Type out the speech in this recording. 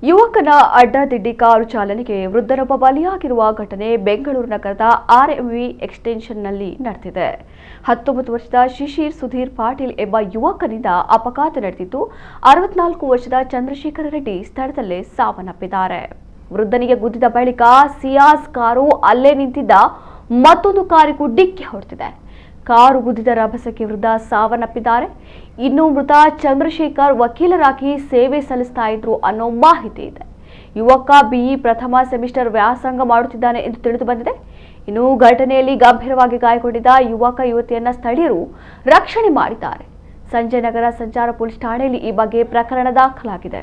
ಯುವಕನ ಅಡ್ಡದಿಡ್ಡಿ ಕಾರು ಚಾಲನೆಗೆ ವೃದ್ಧರೊಬ್ಬ ಬಲಿಯಾಗಿರುವ ಘಟನೆ ಬೆಂಗಳೂರು ನಗರದ ಆರ್ಎಂವಿ ಎಕ್ಸ್ಟೆನ್ಷನ್ನಲ್ಲಿ ನಡೆದಿದೆ. 19 ವರ್ಷದ ಶಿಶಿರ್ ಸುಧೀರ್ ಪಾಟೀಲ್ ಎಂಬ ಯುವಕನಿಂದ ಅಪಘಾತ ನಡೆದಿದ್ದು 64 ವರ್ಷದ ಚಂದ್ರಶೇಖರ ರೆಡ್ಡಿ ಸ್ಥಳದಲ್ಲೇ ಸಾವನ್ನಪ್ಪಿದ್ದಾರೆ. ವೃದ್ಧನಿಗೆ ಗುದ್ದಿದ ಬಳಿಕ ಸಿಯಾಸ್ ಕಾರು ಅಲ್ಲೇ ನಿಂತಿದ್ದ ಮತ್ತೊಂದು ಕಾರಿಗೂ ಡಿಕ್ಕಿ ಹೊಡೆದಿದೆ. ಕಾರು ಗುದ್ದಿದ ರಭಸಕ್ಕೆ ವೃದ್ಧ ಸಾವನ್ನಪ್ಪಿದ್ದಾರೆ. ಇನ್ನು ಮೃತ ಚಂದ್ರಶೇಖರ್ ವಕೀಲರಾಗಿ ಸೇವೆ ಸಲ್ಲಿಸ್ತಾ ಇದ್ರು ಅನ್ನೋ ಮಾಹಿತಿ ಇದೆ. ಯುವಕ ಬಿಇ ಪ್ರಥಮ ಸೆಮಿಸ್ಟರ್ ವ್ಯಾಸಂಗ ಮಾಡುತ್ತಿದ್ದಾನೆ ಎಂದು ತಿಳಿದು ಬಂದಿದೆ. ಇನ್ನು ಘಟನೆಯಲ್ಲಿ ಗಂಭೀರವಾಗಿ ಗಾಯಗೊಂಡಿದ್ದ ಯುವಕ ಯುವತಿಯನ್ನ ಸ್ಥಳೀಯರು ರಕ್ಷಣೆ ಮಾಡಿದ್ದಾರೆ. ಸಂಜಯನಗರ ಸಂಚಾರ ಪೊಲೀಸ್ ಠಾಣೆಯಲ್ಲಿ ಈ ಬಗ್ಗೆ ಪ್ರಕರಣ ದಾಖಲಾಗಿದೆ.